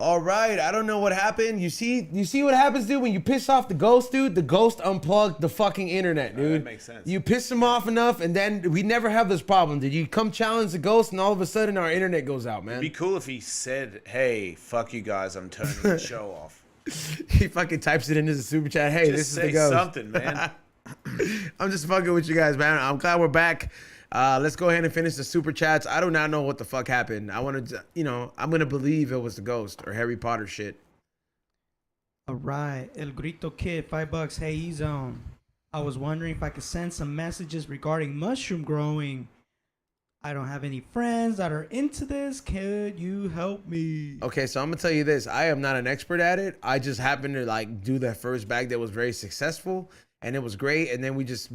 All right, I don't know what happened. You see what happens, dude, when you piss off the ghost, dude? The ghost unplugged the fucking internet, dude. That makes sense. You piss him off enough, and then we never have this problem, dude. You come challenge the ghost, and all of a sudden our internet goes out, man. It'd be cool if he said, "Hey, fuck you guys, I'm turning the show off." He fucking types it into the super chat. Hey, this is the ghost. Something, man. I'm just fucking with you guys, man. I'm glad we're back. Let's go ahead and finish the super chats. I do not know what the fuck happened. I wanted to, I'm gonna believe it was the ghost or Harry Potter shit. All right, El Grito Kid, $5. Hey, E-Zone. I was wondering if I could send some messages regarding mushroom growing. I don't have any friends that are into this. Could you help me? Okay, so I'm gonna tell you this. I am not an expert at it. I just happened to like do that first bag that was very successful, and it was great. And then we just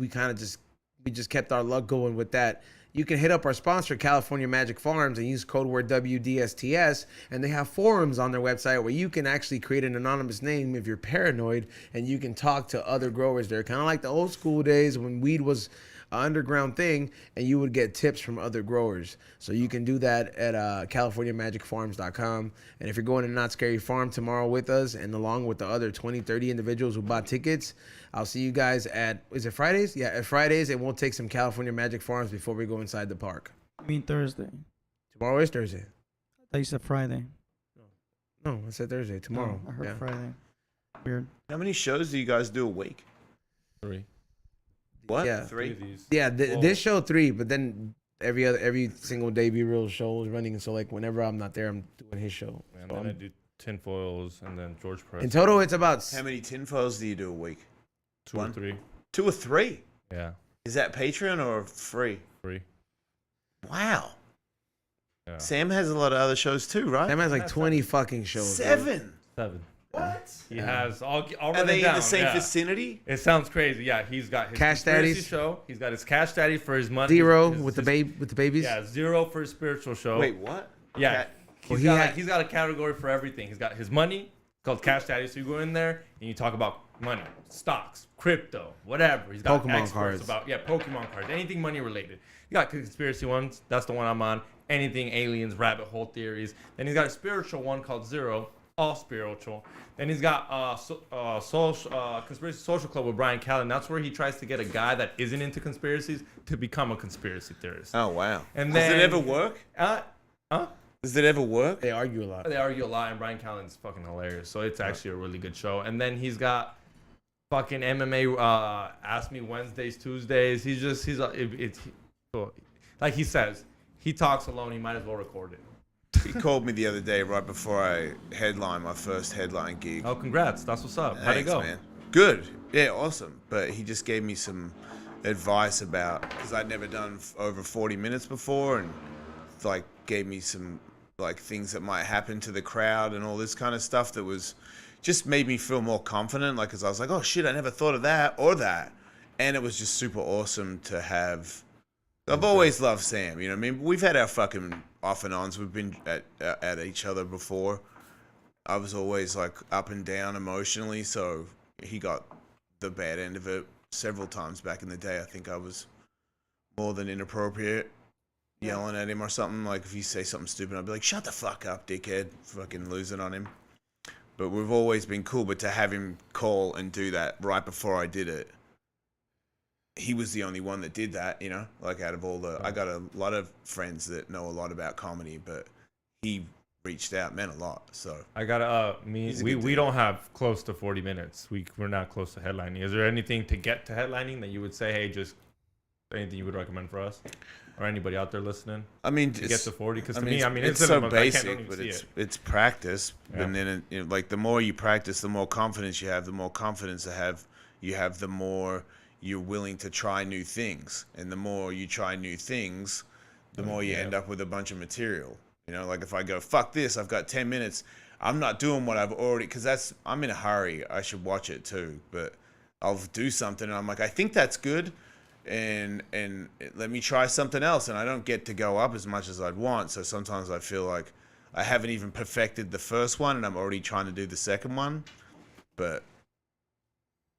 kept our luck going with that. You can hit up our sponsor, California Magic Farms, and use code word WDSTS, and they have forums on their website where you can actually create an anonymous name if you're paranoid, and you can talk to other growers there, kind of like the old school days when weed was an underground thing, and you would get tips from other growers. So you can do that at CaliforniaMagicFarms.com. And if you're going to Not Scary Farm tomorrow with us, and along with the other 20, 30 individuals who bought tickets, I'll see you guys at, is it Fridays? Yeah, at Fridays, and we'll take some California Magic Farms before we go inside the park. I mean Thursday. Tomorrow is Thursday. I thought you said Friday. No, I said Thursday. Tomorrow. Oh, I heard yeah. Friday. Weird. How many shows do you guys do a week? 3. What? Yeah. 3? Yeah, this show 3, but then every single day Be Real show is running. So like whenever I'm not there, I'm doing his show. And So then I do tinfoils and then George Press. in total, it's about How many tinfoils do you do a week? 2 or 3. 2 or 3? Yeah, Is that Patreon or free? 3. Wow. Yeah. Sam has a lot of other shows too, right? Sam has like 20 fucking shows. dude. 7. 7. What? He has all. I'll Are run they it in down. the same yeah. vicinity? It sounds crazy. Yeah, he's got his Cash conspiracy Daddies. show. He's got his Cash Daddy for his money. 0 his, with the his- with the babies. Yeah, 0 for his spiritual show. Wait, what? Yeah. Well, He's got a category for everything. He's got his money called Cash Daddy. So you go in there and you talk about money, stocks, crypto, whatever. He's got Pokemon experts cards. about Pokemon cards, anything money related. You got conspiracy ones. That's the one I'm on. Anything aliens, rabbit hole theories. Then he's got a spiritual one called 0, all spiritual. Then he's got Conspiracy Social Club with Brian Callen. That's where he tries to get a guy that isn't into conspiracies to become a conspiracy theorist. Oh, wow. And Does then, it ever work? Huh? Does it ever work? They argue a lot. They argue a lot, and Brian Callen's fucking hilarious. So it's actually a really good show. And then he's got fucking MMA. Ask Me Wednesdays, Tuesdays. Like he says, he talks alone. He might as well record it. He called me the other day right before I headlined my first headline gig. Oh, congrats! That's what's up. How'd it Thanks, go? man. Good. Yeah, awesome. But he just gave me some advice about, because I'd never done over 40 minutes before, and like gave me some like things that might happen to the crowd and all this kind of stuff that was just made me feel more confident. Like, because I was like, oh shit, I never thought of that or that, and it was just super awesome to have. I've always loved Sam. You know what I mean? We've had our fucking off and ons. We've been at each other before. I was always like up and down emotionally, so he got the bad end of it several times back in the day. I think I was more than inappropriate, yelling at him or something. Like if you say something stupid, I'd be like, shut the fuck up, dickhead. Fucking losing on him. But we've always been cool. But to have him call and do that right before I did it, he was the only one that did that, you know, like out of all the, I got a lot of friends that know a lot about comedy, but he reached out, meant a lot. So I gotta He's a we good dude. don't have close to 40 minutes. We're not close to headlining. Is there anything to get to headlining that you would say, hey, just anything you would recommend for us or anybody out there listening I mean, to get to 40? Because to I mean, me, I mean, it's in so a month, I can't basic, even but see it. it's practice. Yeah. And then, like the more you practice, the more confidence you have. The more confidence you have, the more you're willing to try new things. And the more you try new things, the more you end up with a bunch of material. You know, like if I go, fuck this, I've got 10 minutes. I'm not doing what I've already, because I'm in a hurry. I should watch it too. But I'll do something and I'm like, I think that's good. And let me try something else. And I don't get to go up as much as I'd want. So sometimes I feel like I haven't even perfected the first one and I'm already trying to do the second one. But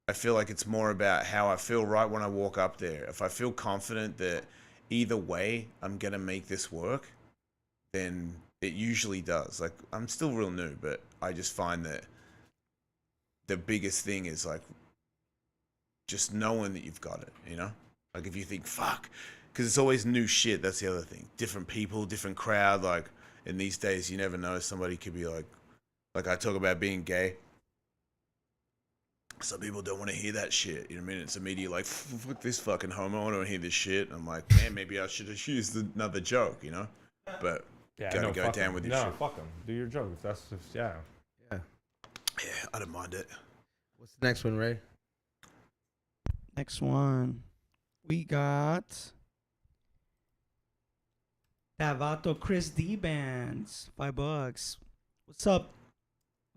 I feel like it's more about how I feel right when I walk up there. If I feel confident that either way I'm going to make this work, then It usually does. Like, I'm still real new, but I just find that the biggest thing is like just knowing that you've got it, you know? Like if you think, fuck, because it's always new shit. That's the other thing. Different people, different crowd. Like in these days, you never know. Somebody could be like I talk about being gay. Some people don't want to hear that shit. You know what I mean? It's immediately like, fuck this fucking homo. I don't want to hear this shit. And I'm like, man, maybe I should have used another joke, you know? But gotta go down with your shit. No, fuck them. Do your joke. That's just, yeah. Yeah, I don't mind it. What's the next one, Ray? Next one. We got that Vato Chris D Bands. $5. What's up,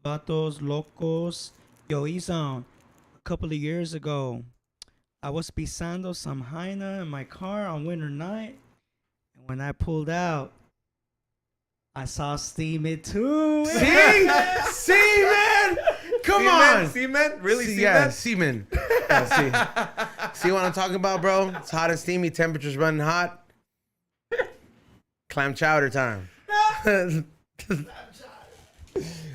Vatos Locos? Yo, E-Zone. A couple of years ago, I was pisando some Jaina in my car on winter night. And when I pulled out, I saw Steam It too. See, man. Come on. Seaman? Really, Seaman? Yeah, semen. See what I'm talking about, bro? It's hot and steamy. Temperatures running hot. Clam chowder time.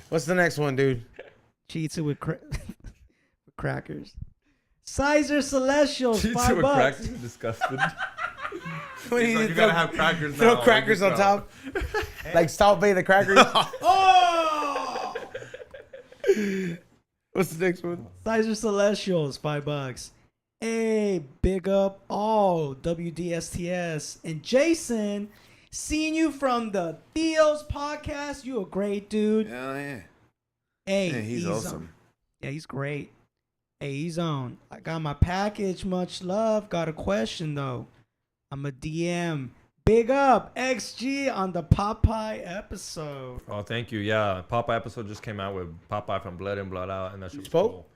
What's the next one, dude? Cheats it with crackers. Sizer Celestials, Cheats $5. with crackers. Disgusted. When You gotta have crackers now. throw crackers on top. Like Salt Bay the crackers. Oh! What's the next one? Sizer Celestials, $5. Hey, big up all WDSTS. And Jason, seeing you from the Theo's podcast. You a great dude. Hell yeah. Hey, Yeah, he's awesome. Yeah, he's great. Hey, he's on. I got my package. Much love. Got a question though. I'm a DM. Big up XG on the Popeye episode. Oh, thank you. Yeah, Popeye episode just came out with Popeye from Blood In, Blood Out, and that shit was spoke? cool.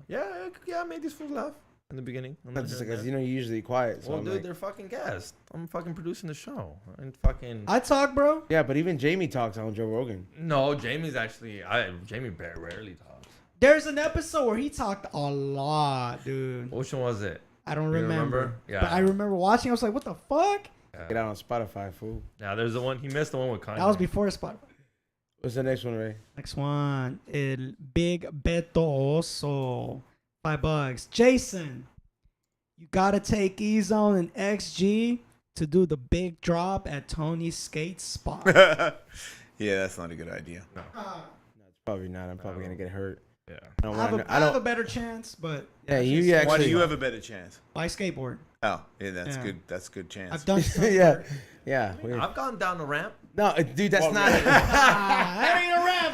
Yeah, I made these fools laugh in the beginning. That's just because you're usually quiet. So Well, I'm dude, like, they're fucking guests. I'm fucking producing the show. And fucking... I talk, bro. yeah, but even Jamie talks on Joe Rogan. No, Jamie's actually... Jamie rarely talks. There's an episode where he talked a lot, dude. Which one was it? I don't You remember. remember? Yeah. But I remember watching. I was like, what the fuck? Get out on Spotify, fool. Yeah, there's the one... He missed the one with Kanye. That was before Spotify. What's the next one, Ray? Next one. El Big Beto Oso. $5. Jason, you gotta take E-Zone and XG to do the big drop at Tony's skate spot. Yeah, that's not a good idea. No, it's probably not. I'm probably gonna get hurt. Yeah. I have a better chance, but Yeah, you actually. Why do you have a better chance? by skateboard. Oh, yeah, that's Yeah. good. That's a good chance. I've done stuff yeah, yeah. I've gone down the ramp. No, dude, that's not. That ain't a rap.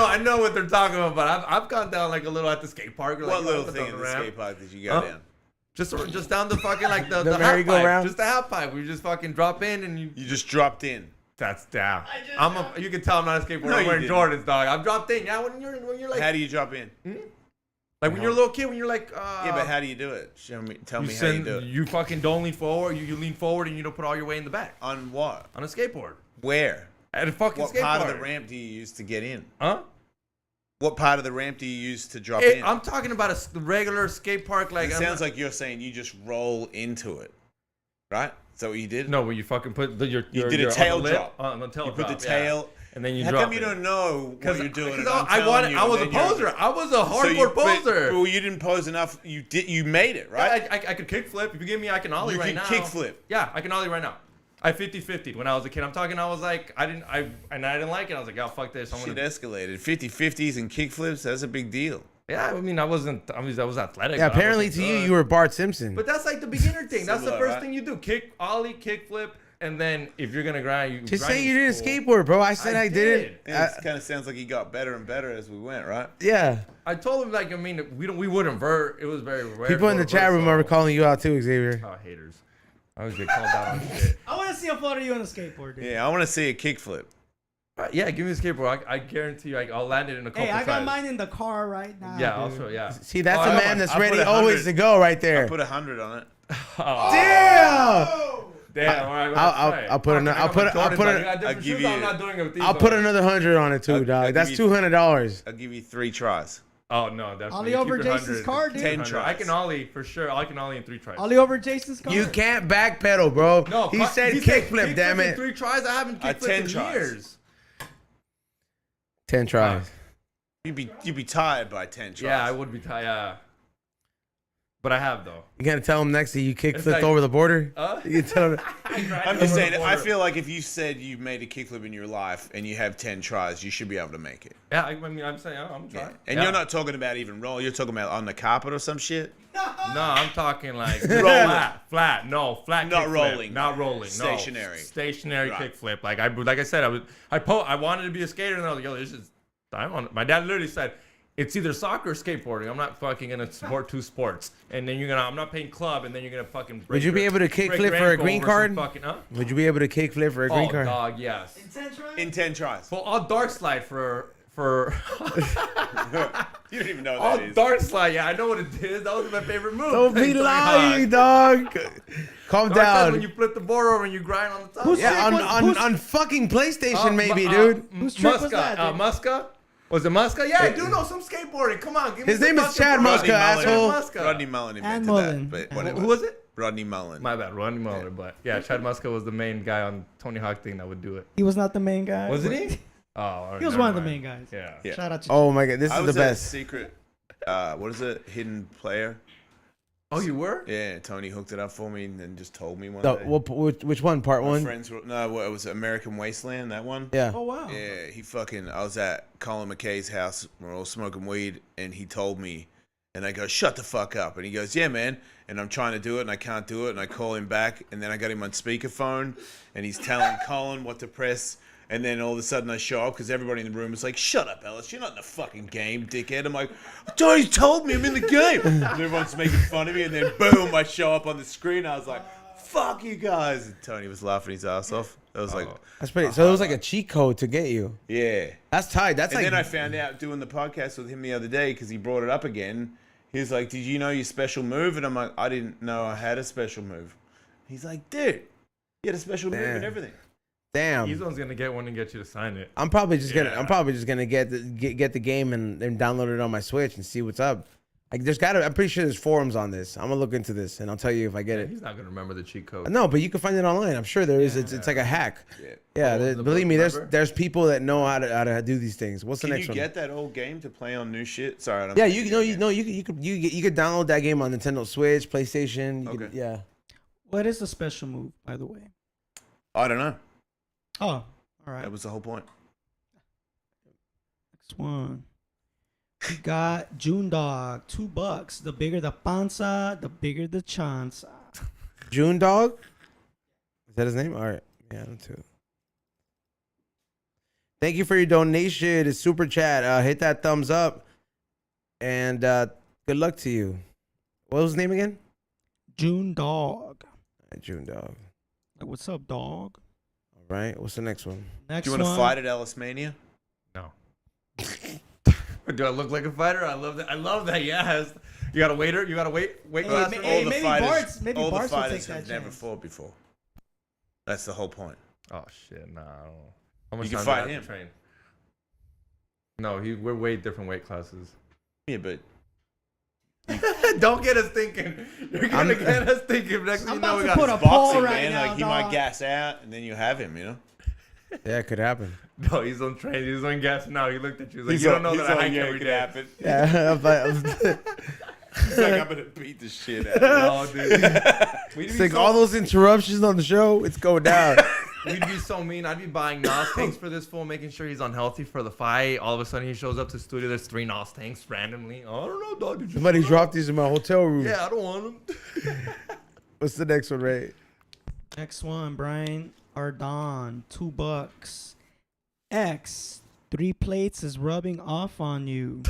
I know what they're talking about, but I've gone down like a little at the skate park. Like, What little up thing down in the ramp. skate park did you go down? Just down the fucking like the The half merry-go-round? pipe, just the half pipe. We just fucking drop in and you. You just dropped in. That's down. You can tell I'm not a skateboarder. No, I'm you wearing didn't. Jordans, dog. I've dropped in. Yeah, when you're like, How do you drop in? like when you're a little kid, when you're like, Yeah, but how do you do it? Tell me how you do it. You fucking don't lean forward. You lean forward and you don't put all your weight in the back On what? on a skateboard. Where? At a fucking What skateboard. part of the ramp do you use to get in? Huh? What part of the ramp do you use to drop in? I'm talking about a regular skate park. Like It sounds like you're saying you just roll into it, right? Is that what you did? no, where you fucking put your You did a your tail on the lip, drop. on the tail You put drop, the tail. and then you How drop come you it. don't know what you're doing? and I'm I telling you, I was a and then you're- poser. I was a So hardcore poser. Well, you didn't pose enough. You made it, right? I could kickflip. If you give me, I can ollie You right can now. kickflip. Yeah, I can ollie right now. I 50-50 when I was a kid. I'm talking. I was like, I didn't like it. I was like, oh fuck this. I'm Shit gonna. escalated. 50-50s and kickflips. That's a big deal. Yeah, I mean, I was athletic. Yeah, but I apparently wasn't to you, good. you were Bart Simpson. But that's like the beginner thing. That's the Similar, first right? thing you do. Ollie, kickflip, and then if you're gonna grind, you Just say grinding's you didn't cool. skateboard, bro. I said I did it. And it kind of sounds like he got better and better as we went, right? Yeah. I told him like, I mean, we wouldn't vert. It was very rare. People in the chat room are calling you out too, Xavier. Oh, haters. I always get called out on shit. I want to see a photo of you on a skateboard, dude. Yeah, I want to see a kickflip. Yeah, give me a skateboard. I guarantee you, I'll land it in a couple Hey, I got times. mine in the car right now. Yeah, dude. also, yeah. See, that's Oh, a I man got that's I put ready 100. always to go right there. Put 100 on it. Oh, Damn! damn. All right, I'll put another. I'll put another 100 on it too, I'll dog. give That's you- $200. I'll give you 3 tries. Oh no, definitely. Ollie Keep over your Jason's 100. car, dude. 10 I tries. can ollie for sure. I can ollie in 3 tries. Ollie over Jason's car. You can't backpedal, bro. No, he said kickflip, damn in it. 3 tries. I haven't kickflipped 10 in tries. years. 10 tries. You'd be tired by 10 tries. Yeah, I would be tired. Yeah. But I have though. You gotta tell him next that you kickflipped like- over the border. You can tell him. I'm just saying, I feel like if you said you made a kickflip in your life and you have 10 tries, you should be able to make it. Yeah, I mean, I'm saying I'm trying. Yeah. And you're not talking about even roll. You're talking about on the carpet or some shit. No, I'm talking like flat. No, flat. Not kickflip. rolling. Not rolling. Stationary. No, stationary Right. kickflip. Like I said, I wanted to be a skater, and I was like, yo, this is. My dad literally said, it's either soccer or skateboarding. I'm not fucking gonna support two sports. And then I'm not paying club, and then you're gonna fucking break Would you be able to break kickflip your for a ankle green over some card? Fucking, Would you be able to kickflip for a green card? Dog, yes. In 10 tries. Well, I'll dark slide for You don't even know what I'll that is. dark slide. Yeah, I know what it is. That was my favorite move. Don't be Three lying, hugs. dog. Calm Dark slide down. when you flip the board over and you grind on the top. Who's Yeah, Who's- on fucking PlayStation, maybe, dude. Whose trick was that, dude? Muska? Was it Muska? Yeah, I do know some skateboarding. Come on, give me His some name is fucking Chad props. Muska, asshole. Muska. Rodney Mullen invented And Mullen. that. But whatever. Who was it? Rodney Mullen. My bad, Rodney Muller. But yeah, Chad Muska was the main guy on Tony Hawk thing that would do it. He was not the main guy. Wasn't he? Oh, He was never one of the mind. main guys. Yeah. Yeah. Shout out to Oh my god, this I is was the a best. secret, what is it? Hidden player. Oh, you were? Yeah, Tony hooked it up for me and then just told me one The, day. which one? Part My one? friends were, no, it was American Wasteland, that one. Yeah. Oh wow. Yeah, I was at Colin McKay's house, we we're all smoking weed, and he told me, and I go, shut the fuck up. And he goes, yeah, man. And I'm trying to do it, and I can't do it, and I call him back, and then I got him on speakerphone, and he's telling Colin what to press, and then all of a sudden I show up, because everybody in the room is like, shut up, Ellis, you're not in the fucking game, dickhead. I'm like, Tony told me I'm in the game. And everyone's making fun of me, and then boom, I show up on the screen, I was like, fuck you guys. And Tony was laughing his ass off. I was like, That's pretty. So it was like a cheat code to get you. yeah. That's tight. That's And like. then I found out doing the podcast with him the other day because he brought it up again. He was like, did you know your special move? And I'm like, I didn't know I had a special move. He's like, dude, you had a special move and everything. Damn. He's one's gonna get one and get you to sign it. I'm probably just gonna. Yeah. I'm probably just gonna get the game and download it on my Switch and see what's up. Like, I'm pretty sure there's forums on this. I'm gonna look into this and I'll tell you if I get it. He's not gonna remember the cheat code. No, but you can find it online. I'm sure there is. It's like a hack. Yeah. Yeah, Oh, the believe me, remember? there's people that know how to do these things. What's the Can next you one? get that old game to play on new shit? Sorry, I don't Yeah, you could download that game on Nintendo Switch, PlayStation. You could, Okay. yeah. What is the special move, by the way? I don't know. Oh, all right. That was the whole point. Next one. We got June Dog, $2. The bigger the panza, the bigger the chance. June Dog? Is that his name? All right. Yeah, them too. Thank you for your donation. It's super chat. Hit that thumbs up. And good luck to you. What was his name again? June Dog. All right, June Dog. Like, what's up, dog? All right. What's the next one? Next Do you want to one. fight at Ellis Mania? No. Do I look like a fighter? I love that. I love that. Yes. You got a waiter. You got a weight Hey, class. ma- for hey, me? maybe Bart's- maybe all Bart's the will take fighters that have never chance. fought before. That's the whole point. Oh shit, nah. I don't know. How much You can time do I fight have to him. train? No, we're way different weight classes. Yeah, but Don't get us thinking. You're gonna get us thinking. Next thing I'm you know, about we to got put a boxing, poll right man. now, Like he dog. might gas out, and then you have him. You know. Yeah, it could happen. No, he's on train. He's on gas now. He looked at you. He's like, you don't know that I hike every day. happen. Yeah. He's like, I'm gonna beat the shit out of No, dude. We'd It's be, like all those interruptions on the show, it's going down. we'd be so mean. I'd be buying Nas tanks for this fool, making sure he's unhealthy for the fight. All of a sudden, he shows up to the studio. There's 3 Nas tanks randomly. I don't know, dog. Did you Somebody see dropped these in my hotel room. that? Yeah, I don't want them. What's the next one, Ray? Next one, Brian Arden, $2. X, 3 plates is rubbing off on you.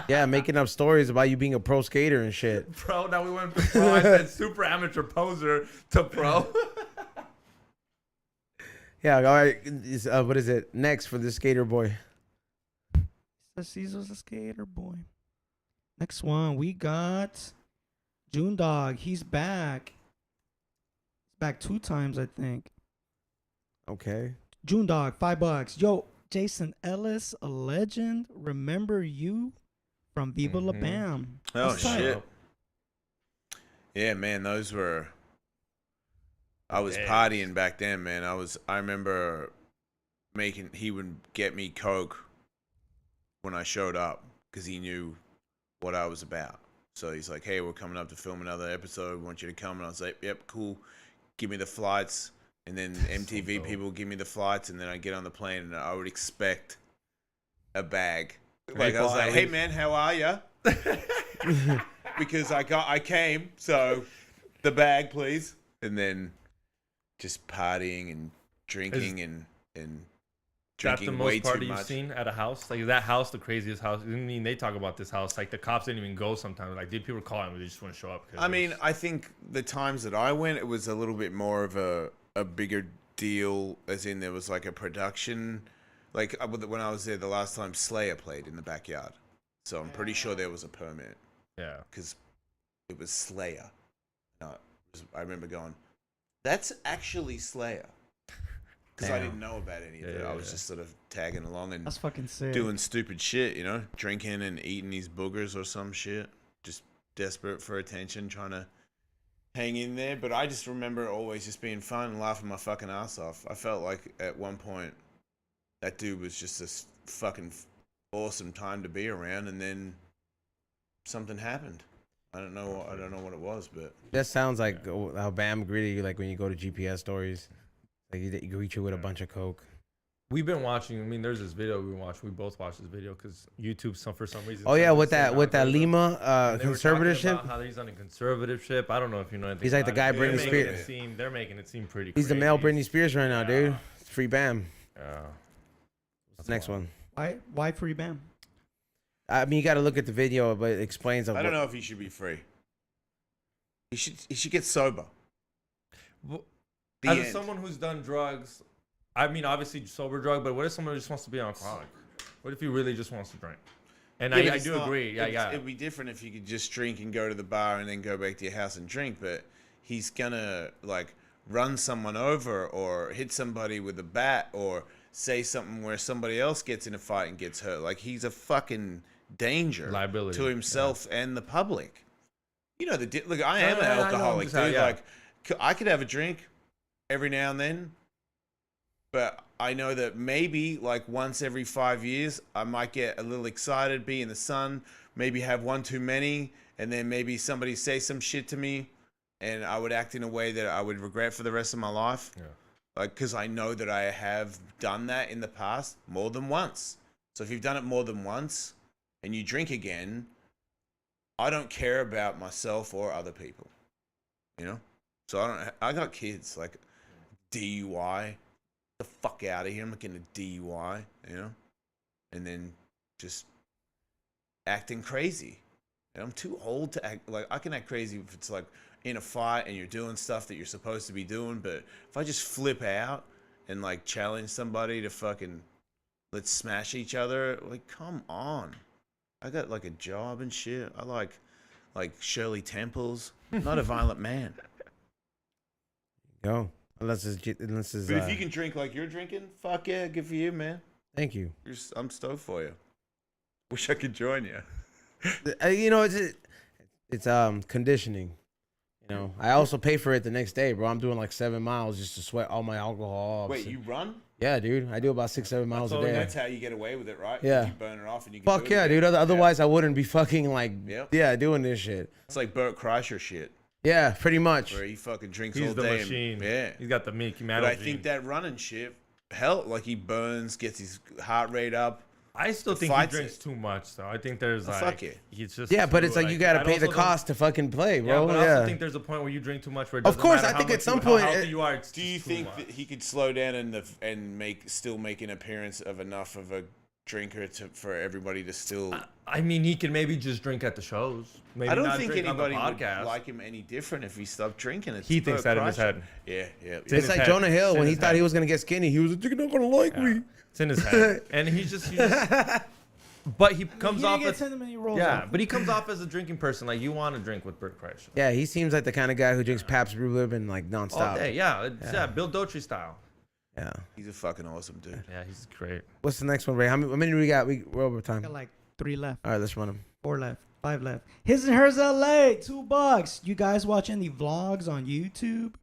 Yeah, making up stories about you being a pro skater and shit. Pro, now we went from pro. I said super amateur poser to pro. Yeah, all right. What is it? Next for the skater boy. Says Caesar's a skater boy. Next one, we got June Dog. He's back. He's back 2 times, I think. Okay. June Dog, $5. Yo, Jason Ellis, a legend. Remember you from Viva La Mhm. Bam. Oh That's tight. shit. Yeah, man, those were. I was Days. partying back then, man. I remember he would get me coke when I showed up because he knew what I was about. So he's like, hey, we're coming up to film another episode. We want you to come. And I was like, yep, cool. Give me the flights. And then MTV people give me the flights. And then I get on the plane and I would expect a bag. Like I was like, hey, man, how are ya? Because I came. So the bag, please. And then just partying and drinking and That's the drinking way most party too you've much. seen at a house? Like, is that house the craziest house? I mean, they talk about this house. Like, the cops didn't even go sometimes. Like, did people call him? They just want to show up? I mean, I think the times that I went, it was a little bit more of a bigger deal, as in there was like a production. Like when I was there the last time, Slayer played in the backyard. So I'm pretty sure there was a permit. Yeah. Because it was Slayer. I remember going, that's actually Slayer. Because I didn't know about any of it. I was just sort of tagging along and That's fucking sick. doing stupid shit, you know, drinking and eating these boogers or some shit. Just desperate for attention, trying to hang in there. But I just remember always just being fun and laughing my fucking ass off. I felt like at one point that dude was just this fucking awesome time to be around, and then something happened. I don't know what it was, but That sounds like how Bam greeted you, like when you go to GPS stories. Like he greet you with a bunch of coke. We've been watching. I mean, there's this video we watched. We both watched this video because YouTube, for some reason. Oh yeah, sent with us the that algorithm. Lima And they were talking conservatorship. about how he's on a conservatorship. I don't know if you know anything. He's like the about guy it. Britney They're making Spears. They're making it seem pretty. He's the male crazy. Britney Spears right now, dude. It's free Bam. Yeah. What's the next one? Why free Bam? I mean, you got to look at the video, but it explains. I don't know if he should be free. He should get sober. Well, The as end. someone who's done drugs, I mean, obviously sober drug, but what if someone just wants to be alcoholic? What if he really just wants to drink? And Yeah, but I it's do not- agree. Yeah, yeah. It'd be different if you could just drink and go to the bar and then go back to your house and drink. But he's gonna like run someone over or hit somebody with a bat or say something where somebody else gets in a fight and gets hurt. Like he's a fucking danger Liability, to himself and the public. You know look. I am No, an I know alcoholic, just how- dude. yeah. Like I could have a drink every now and then, but I know that maybe like once every 5 years, I might get a little excited, be in the sun, maybe have one too many, and then maybe somebody say some shit to me, and I would act in a way that I would regret for the rest of my life. Yeah. Like, because I know that I have done that in the past more than once. So if you've done it more than once and you drink again, I don't care about myself or other people, you know? So I got kids, like DUI. The fuck out of here. I'm not getting a DUI, you know? And then just acting crazy. And I'm too old to act like I can act crazy if it's like in a fight and you're doing stuff that you're supposed to be doing, but if I just flip out and like challenge somebody to fucking let's smash each other, like come on. I got like a job and shit. I like Shirley Temples. I'm not a violent man. Go. Unless it's But if you can drink like you're drinking, fuck yeah, good for you, man. Thank you. I'm stoked for you. Wish I could join you. You know, it's conditioning. You know, I also pay for it the next day, bro. I'm doing like 7 miles just to sweat all my alcohol off. Wait, you run? Yeah, dude. I do about 6-7 miles a day. That's how you get away with it, right? Yeah. You burn it off and you can Fuck do it yeah, again. dude. Otherwise, I wouldn't be fucking like, Yep. doing this shit. It's like Bert Kreischer shit, Yeah, pretty much. where he fucking drinks He's all the day. machine. Yeah. He's got the Mickey But Mantle I think that running shit, hell, like he burns, gets his heart rate up. I still think he fights drinks it. too much, though. I think there's like, fuck it. he's just Yeah, but too, it's like you gotta pay the cost to fucking play, Yeah, bro. but Yeah. I also think there's a point where you drink too much. Where it Of doesn't course, matter I think how at much some how point healthy it- you are. It's Do you just too think much. that he could slow down and still make an appearance of enough of a drinker for everybody to still? I mean, he can maybe just drink at the shows. Maybe I don't not think drink on the anybody would podcast. like him any different if he stopped drinking. It's He thinks Bert that in his Kreischer. head. Yeah. in It's his like head. Jonah Hill It's in when he his thought head. he was gonna get skinny. He was like, "You're not gonna like me." It's in his head, and he just but he comes He off didn't get as sent many rolls yeah, off. but he comes off as a drinking person. Like you want to drink with Bert Kreischer Yeah, he seems like the kind of guy who drinks Pabst Blue Ribbon like all nonstop. day. Yeah, Bill Dotrey style. Yeah. He's a fucking awesome dude. Yeah, he's great. What's the next one, Ray? How many do we got? We're over time. Got like 3 left, All right, let's run them. 4 left, 5 left. His and Hers LA, $2. You guys watch any vlogs on YouTube?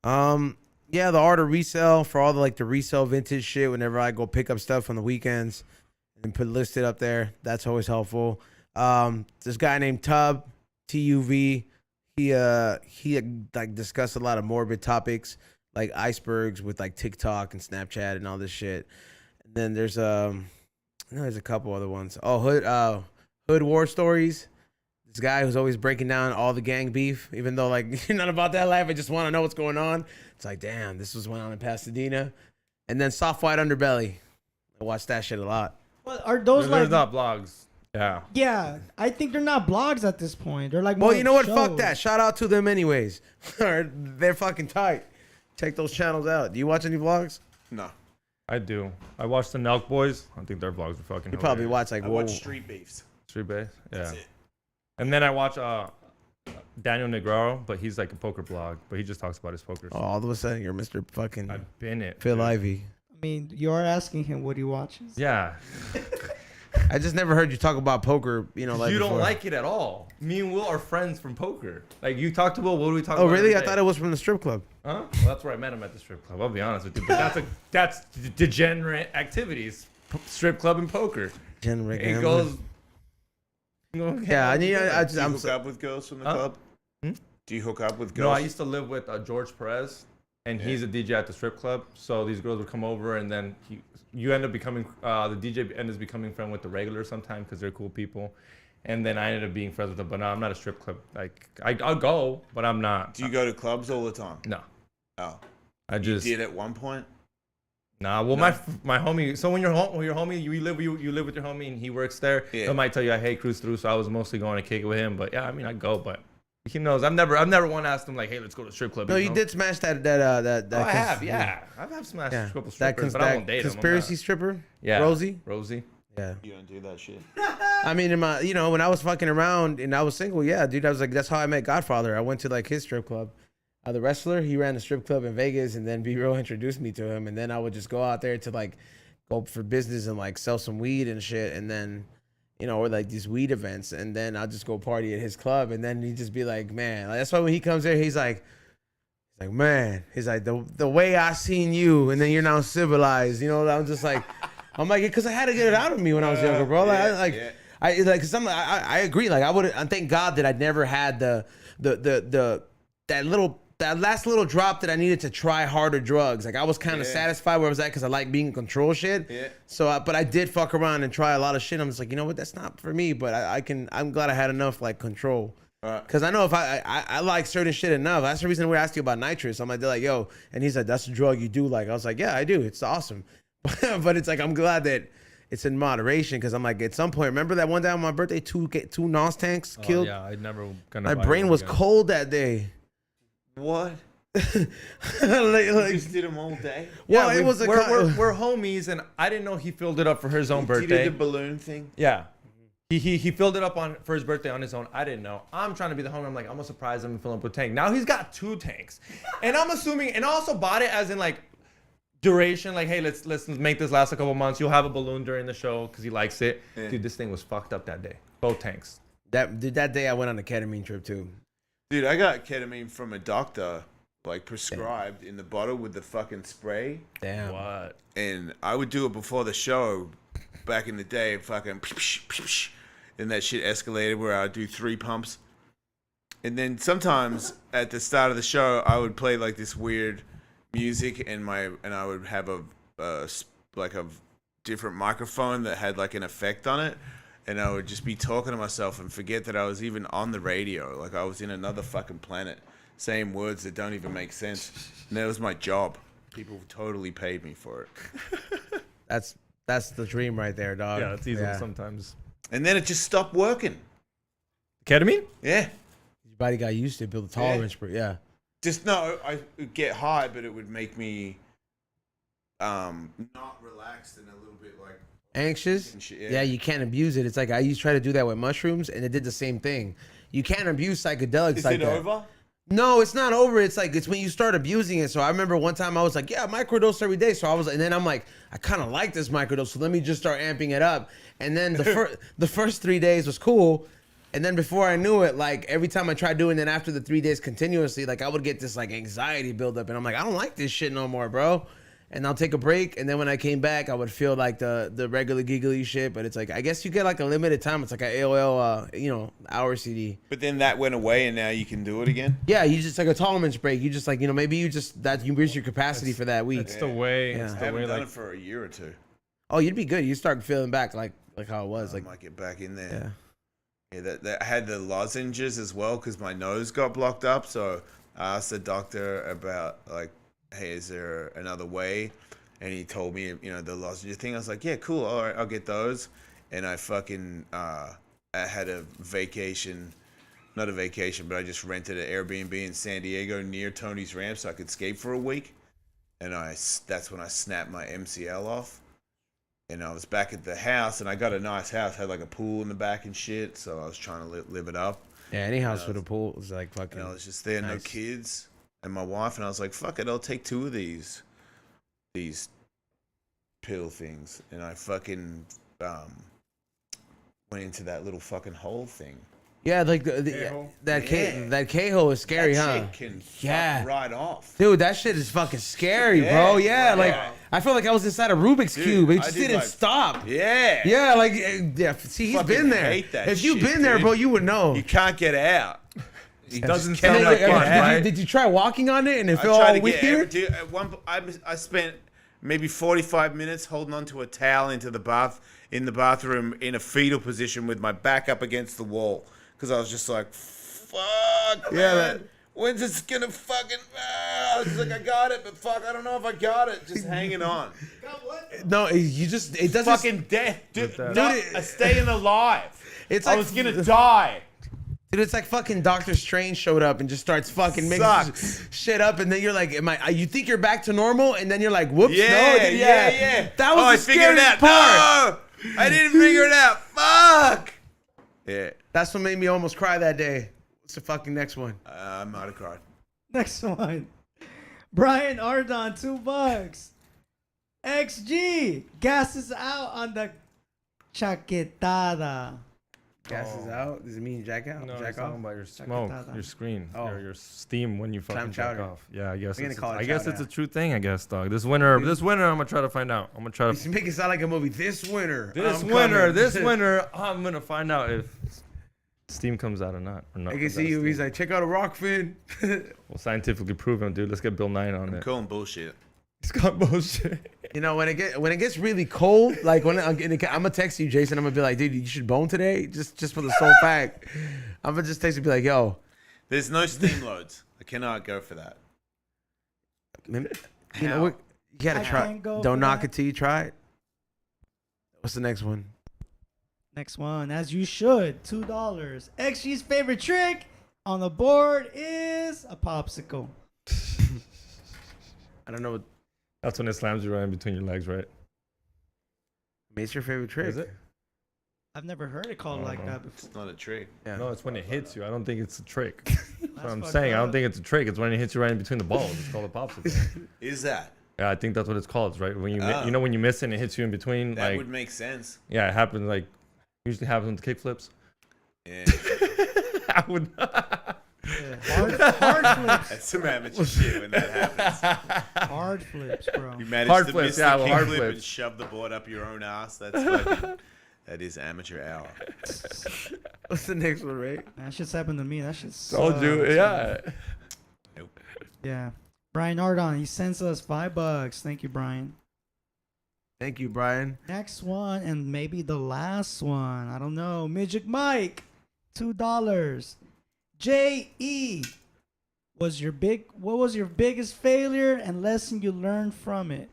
Yeah, the art of resale for all the resale vintage shit. Whenever I go pick up stuff on the weekends, and put listed up there. That's always helpful. This guy named Tub, TUV, he like discussed a lot of morbid topics like icebergs with like TikTok and Snapchat and all this shit. And then there's a couple other ones. Oh, Hood War Stories. This guy who's always breaking down all the gang beef, even though like you're not about that life. I just want to know what's going on. It's like, damn, this was went on in Pasadena. And then Soft White Underbelly. I watch that shit a lot. Well, are those There's like not blogs. Yeah. Yeah, I think they're not blogs at this point. They're like Well, more you know what? shows. Fuck that. Shout out to them anyways. They're fucking tight. Check those channels out. Do you watch any vlogs? No. I do. I watch the Nelk Boys. I think their vlogs are fucking You probably watch like I watch Street Beefs. Street Base. Yeah. That's it. And then I watch Daniel Negro, but he's like a poker blog, but he just talks about his poker. Oh, all of a sudden you're Mr. fucking I've been it. Phil dude. Ivey. I mean, you're asking him what he watches. Yeah. I just never heard you talk about poker. You know, like You don't before. like it at all. Me and Will are friends from poker. Like you talk to Will, what do we talk Oh, about? really? I every thought day? it was from the strip club. Huh? Well, that's where I met him at the strip club. I'll be honest with you. But that's degenerate activities. Strip club and poker. Generate It gambling. goes. Yeah, I need. Do you hook up with girls from the club? Hmm? Do you hook up with No, girls? I used to live with George Perez, and he's a DJ at the strip club. So these girls would come over, and then you end up becoming the DJ ends up becoming friend with the regulars sometimes because they're cool people. And then I ended up being friends with them. But no, I'm not a strip club. Like I'll go, but I'm not. Do you go to clubs all the time? No, Oh. I just You did at one point? nah. Well, No. my homie. So when your homie, you live with your homie, and he works there. Yeah. He might tell you I hate cruise through. So I was mostly going to kick it with him. But yeah, I mean I go, but. He knows. I've never one asked him like, "Hey, let's go to the strip club." No, you know? did smash that. Oh, I have, yeah. I've smashed a couple strippers, but I won't date them. conspiracy stripper. Yeah. Rosie. Yeah. You don't do that shit. I mean, when I was fucking around and I was single, yeah, dude, I was like, that's how I met Godfather. I went to like his strip club. The wrestler, he ran a strip club in Vegas, and then B-Real introduced me to him, and then I would just go out there to like go for business and like sell some weed and shit, and then, or like these weed events, and then I'll just go party at his club, and then he'd just be like, man, like, that's why when he comes there, he's like, man, he's like, the way I seen you, and then you're now civilized, I'm just like, I'm like, because I had to get it out of me when I was younger, bro. I agree. Like I thank God that I never had that last little drop that I needed to try harder drugs. Like I was kind of satisfied where I was at because I like being in control shit. Yeah. So, but I did fuck around and try a lot of shit. I'm just like, you know what? That's not for me. But I'm glad I had enough like control. Because I know if I like certain shit enough. That's the reason we asked you about nitrous. I'm like, they're like, yo, and he's like, that's a drug you do like. I was like, yeah, I do. It's awesome. But it's like, I'm glad that it's in moderation because I'm like, at some point, remember that one day on my birthday, two NOS tanks killed? Yeah, I never. My brain was cold that day. What? like, You just did them all day? well, Yeah, it was we're homies, and I didn't know he filled it up for his own You birthday. did the balloon thing? Yeah. He filled it up for his birthday on his own. I didn't know. I'm trying to be the homie. I'm like, I'm gonna surprise him and fill up with a tank. Now he's got 2 tanks, and I'm assuming, and I also bought it as in like duration. Like, hey, let's make this last a couple months. You'll have a balloon during the show because he likes it. Yeah. Dude, this thing was fucked up that day. Both tanks. that day I went on a ketamine trip too. Dude, I got ketamine from a doctor, like prescribed in the bottle with the fucking spray. Damn. What? And I would do it before the show back in the day, fucking, and that shit escalated where I'd do 3 pumps. And then sometimes at the start of the show, I would play like this weird music and I would have a different microphone that had like an effect on it. And I would just be talking to myself and forget that I was even on the radio. Like I was in another fucking planet saying words that don't even make sense. And that was my job. People totally paid me for it. That's the dream right there, dog. Yeah, it's easy sometimes. And then it just stopped working. Ketamine? Yeah. Your body got used to it, build a tolerance for it. Yeah. Just no, I would get high, but it would make me not relaxed and a little bit like Anxious. and shit, Yeah, you can't abuse it. It's like I used to try to do that with mushrooms, and it did the same thing. You can't abuse psychedelics Is like it that. over? No, it's not over. It's like it's when you start abusing it. So I remember one time I was like, yeah, microdose every day. So I was, and then I'm like, I kind of like this microdose. So let me just start amping it up. And then the first 3 days was cool. And then before I knew it, like every time I tried doing it after the 3 days continuously, like I would get this like anxiety buildup, and I'm like, I don't like this shit no more, bro. and I'll take a break, and then when I came back, I would feel like the regular giggly shit. But it's like, I guess you get like a limited time. It's like an AOL, hour CD. But then that went away, and now you can do it again. Yeah, you just like a tolerance break. You just like, maybe you reach your capacity for that week. It's the way. Yeah. It's I the haven't way. done Like, it for a year or two. Oh, you'd be good. You start feeling back like how it was. I Like, might get back in yeah. there. Yeah, that I had the lozenges as well because my nose got blocked up. So I asked the doctor about like, hey, is there another way? And he told me, the lozenge thing. I was like, yeah, cool. All right, I'll get those. And I fucking I had a vacation, not a vacation, but I just rented an Airbnb in San Diego near Tony's Ramp so I could skate for a week. And that's when I snapped my MCL off. And I was back at the house, and I got a nice house, had like a pool in the back and shit. So I was trying to live it up. Yeah, any house with a pool is like fucking. And I was just there, no nice. kids, and my wife, and I was like, fuck it, I'll take 2 of these pill things. And I fucking went into that little fucking hole thing. Yeah, like that K-hole is scary, that huh? shit can Yeah. fuck right off. Dude, that shit is fucking scary, Yeah, bro. Yeah, right like off. I felt like I was inside a Rubik's Dude, cube. It I just did, didn't like- stop. Yeah. Yeah, like yeah. See, he's Fucking been there. hate that If you've shit, been there, dude. bro, you would know. You can't get out. it doesn't And sound then, like like, fun, did, right? you, did you try walking on it and it I felt tried all to get weird? dude, at one. I spent maybe 45 minutes holding onto a towel in the bathroom in a fetal position with my back up against the wall because I was just like, "Fuck, Yeah, man, when's this gonna fucking?" I was like, "I got it, but fuck, I don't know if I got it." Just hanging on. No, it doesn't. Fucking death, dude. that. Not staying alive. It's I like- was gonna die. Dude, it's like fucking Doctor Strange showed up and just starts fucking making Sucks. shit up, and then you're like, you think you're back to normal, and then you're like, whoops, Yeah, no, yeah. That was I the figured it scariest out. part. No, I didn't figure it out. Fuck. Yeah, That's what made me almost cry that day. What's the fucking next one? I might have cried. Next one. Brian Arden, $2. XG gasses out on the chaquetada. Gas is out. Does it mean jack out? No, jack it's off? talking about your smoke, Chaquetada. your screen, Oh. your steam when you fucking Clam jack chowder. off. Yeah, I guess. We're gonna call it I guess chowder. it's a true thing. I guess, dog. This winter, I'm gonna try to find out. I'm gonna try You to. make it sound like a movie. This winter. This I'm winter, coming. I'm gonna find out if steam comes out or not. I can comes out see you. steam. He's like, check out a rock fin. Well, scientifically proven, dude. Let's get Bill Nye on it. Calling bullshit. It's got bullshit. when it gets really cold, like I'm gonna text you, Jason. I'm gonna be like, dude, you should bone today, just for the sole fact. I'm gonna just text you, and be like, yo, There's no steam loads. I cannot go for that. you How? you gotta I try. can't go Don't for knock that. it till you try it. What's the next one? Next one, as you should, $2. XG's favorite trick on the board is a popsicle. I don't know. What, That's when it slams you right in between your legs, right? it's your favorite trick. Is it? I've never heard it called like that before. It's not a trick. Yeah. No, it's when it hits you. I don't think it's a trick. That's That's what I'm fucked saying. I don't up. think it's a trick. It's when it hits you right in between the balls. It's called a popsicle. Is that? Yeah, I think that's what it's called, right? When you Oh. you know when you miss it and it hits you in between, That like would make sense. yeah, it happens like usually happens with kickflips. Yeah. I would. Yeah. Hard flips. That's some amateur shit when that happens. Hard flips, bro. You manage Hard to flips, miss yeah, the well, hard kickflip and flips. shove the board up your own ass. That's fucking, that is amateur hour. What's the next one, right? That shit's happened to me. That shit's Told you, yeah. Nope. Yeah. Brian Arden, he sends us $5. Thank you, Brian. Thank you, Brian. Next one, and maybe the last one. I don't know. Midget Mike, $2. J.E. What was your biggest failure and lesson you learned from it?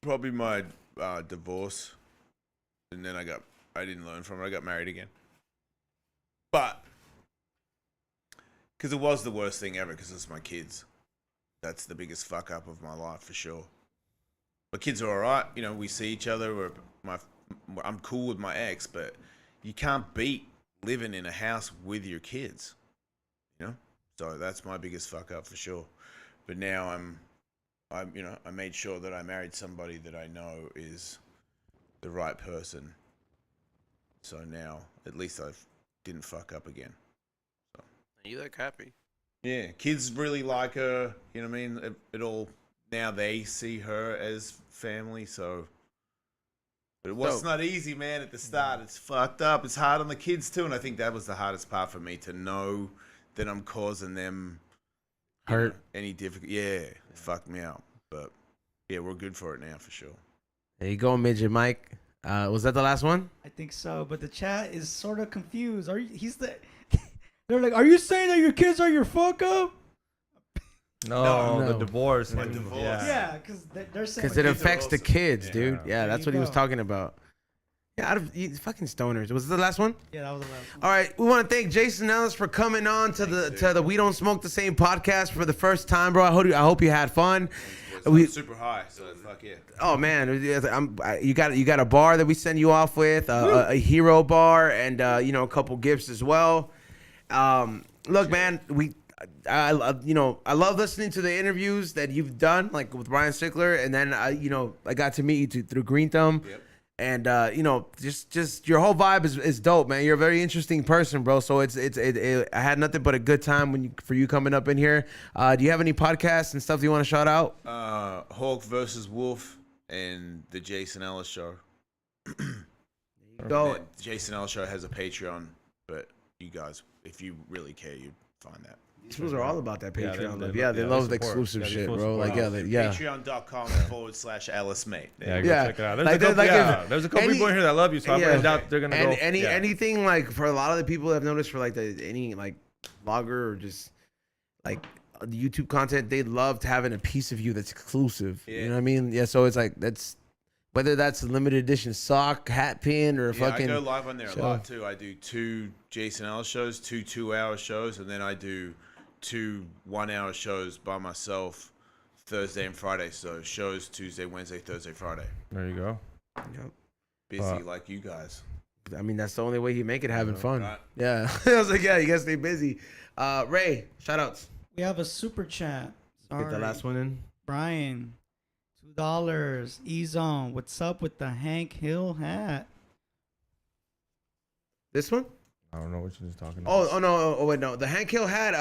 Probably my divorce, and then I didn't learn from it. I got married again, but because it was the worst thing ever. Because it's my kids. That's the biggest fuck up of my life for sure. My kids are all right. You know, we see each other. I'm cool with my ex, but you can't beat living in a house with your kids. You know, so that's my biggest fuck up for sure. But now I made sure that I married somebody that I know is the right person. So now, at least I didn't fuck up again. You look happy. Yeah, kids really like her. You know what I mean? It all now they see her as family. So, but it was not easy, man. At the start, it's fucked up. It's hard on the kids too, and I think that was the hardest part for me to know that I'm causing them Hurt. Any difficult? Yeah, it fucked me out. But yeah, we're good for it now for sure. There you go, Midget Mike. Was that the last one? I think so, but the chat is sort of confused. They're like, are you saying that your kids are your fuck up? No, the No. divorce. The divorce. Yeah, because they're saying Because it affects the kids, dude. Yeah. Yeah, that's what he was go. talking about. Yeah, fucking stoners. Was this the last one? Yeah, that was the last one. All right, we want to thank Jason Ellis for coming on to the We Don't Smoke the Same podcast for the first time, bro. I hope you had fun. I'm super high, so fuck yeah. Oh man, you got a bar that we send you off with, a hero bar, and a couple gifts as well. Look, man, I love listening to the interviews that you've done, like with Ryan Sickler, and then I got to meet you through Green Thumb. Yep. And just your whole vibe is dope, man. You're a very interesting person, bro. So I had nothing but a good time for you coming up in here. Do you have any podcasts and stuff you want to shout out? Hawk versus Wolf and the Jason Ellis Show. Go. Jason Ellis Show has a Patreon, but you guys, if you really care, you'd find that. These fools are all about that Yeah, Patreon. they- love. they- Yeah, they yeah, love they the support. exclusive Yeah, they shit, full bro. support. Like, yeah. Patreon.com/Ellis Mate. Yeah, go Yeah. check it out. There's Like, a couple, like, if there's a couple any- people in here that love you, so I Yeah. doubt they're gonna go. Yeah. Anything like for a lot of the people I've noticed for like any like vlogger or just like the YouTube content, they loved having a piece of you that's exclusive. Yeah. You know what I mean? Yeah. So it's like whether that's a limited edition sock, hat pin, or Yeah, fucking. I go live on there show. a lot too. I do 2 Jason Ellis shows, 2 2-hour shows, and then I do 2 1-hour shows by myself Thursday and Friday. So shows Tuesday, Wednesday, Thursday, Friday. There you go. Yep. Busy like you guys. I mean, that's the only way you make it having fun. Right. Yeah. I was like, yeah, you gotta stay busy. Ray, shout outs. We have a super chat. Sorry. Get the last one in. Brian, $2. E-Zone, what's up with the Hank Hill hat? This one? I don't know what you're talking about. Oh no! Oh wait, no. The Hank Hill hat.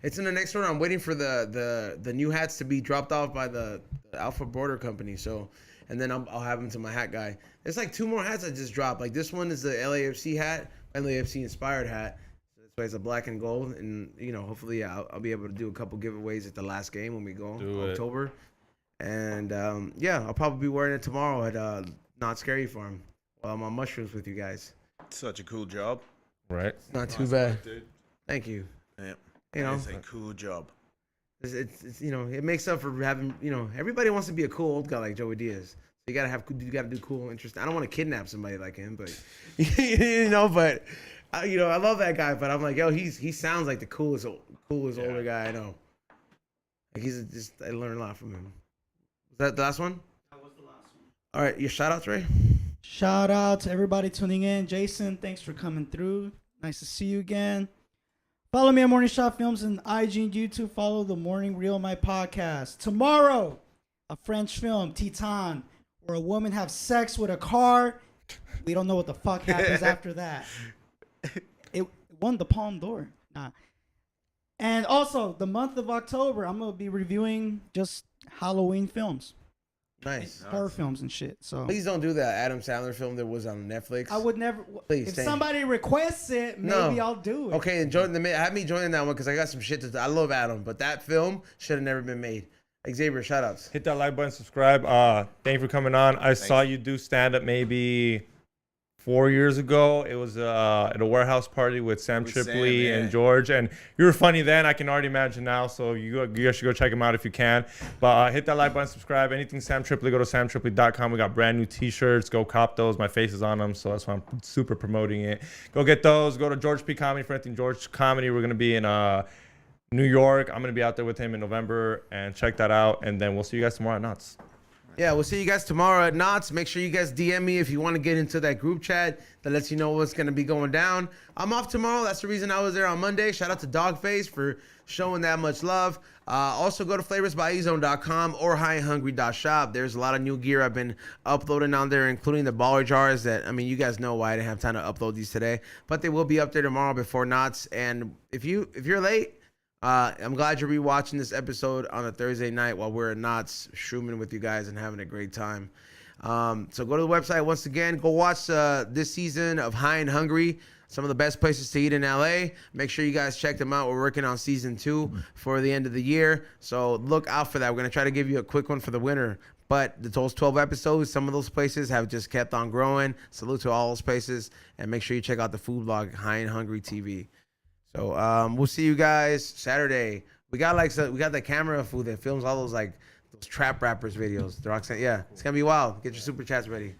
It's in the next order. I'm waiting for the new hats to be dropped off by the Alpha Border Company. So, and then I'll have them to my hat guy. There's like 2 more hats I just dropped. Like this one is the LAFC hat, LAFC inspired hat. So this way it's a black and gold, and hopefully I'll be able to do a couple giveaways at the last game when we go Do it. October. And I'll probably be wearing it tomorrow at Not Scary Farm while I'm on mushrooms with you guys. Such a cool job. Right. Not too Nice bad. work, dude. Thank you. Yeah. You know. It's a cool job. It's it makes up for having everybody wants to be a cool old guy like Joey Diaz. So you gotta do cool, interesting. I don't want to kidnap somebody like him, but but I love that guy. But I'm like, yo, he sounds like the coolest older guy I know. Like I learned a lot from him. Was that the last one? That was the last one. All right, your shout outs, Ray. Shout out to everybody tuning in. Jason, thanks for coming through. Nice to see you again. Follow me at Morning Shot Films and IG and YouTube. Follow the Morning Reel, my podcast. Tomorrow, a French film, Titan, where a woman has sex with a car. We don't know what the fuck happens after that. It won the Palme d'Or. Nah. And also, the month of October, I'm going to be reviewing just Halloween films. Nice. Horror films and shit. So Please don't do that Adam Sandler film that was on Netflix. I would never. Please, if thank somebody requests it, maybe I'll do it. Okay, and have me join that one because I got some shit to do. I love Adam, but that film should have never been made. Xavier, shout outs. Hit that like button, subscribe. Thank you for coming on. I saw you do stand up maybe 4 years ago. It was at a warehouse party with Sam Tripoli and George, and you were funny then. I can already imagine now. So you guys should go check him out if you can. But hit that like button, subscribe. Anything Sam Tripoli, go to samtripoli.com. We got brand new T-shirts. Go cop those. My face is on them, so that's why I'm super promoting it. Go get those. Go to George P Comedy for anything George Comedy. We're gonna be in New York. I'm gonna be out there with him in November, and check that out. And then we'll see you guys tomorrow at Knots. Yeah, we'll see you guys tomorrow at Knots. Make sure you guys DM me if you want to get into that group chat that lets you know what's going to be going down. I'm off tomorrow. That's the reason I was there on Monday. Shout out to Dogface for showing that much love. Also, go to flavorsbyezone.com or highhungry.shop. There's a lot of new gear I've been uploading on there, including the baller jars that, you guys know why I didn't have time to upload these today. But they will be up there tomorrow before Knots. And if you're late, I'm glad you're rewatching this episode on a Thursday night while we're at Knott's, shrooming with you guys and having a great time. So go to the website once again. Go watch this season of High and Hungry. Some of the best places to eat in LA. Make sure you guys check them out. We're working on season 2 for the end of the year. So look out for that. We're going to try to give you a quick one for the winter. But those 12 episodes, some of those places have just kept on growing. Salute to all those places. And make sure you check out the food blog, High and Hungry TV. So we'll see you guys Saturday. We got the camera food that films all those trap rappers videos. Yeah, it's going to be wild. Get your super chats ready.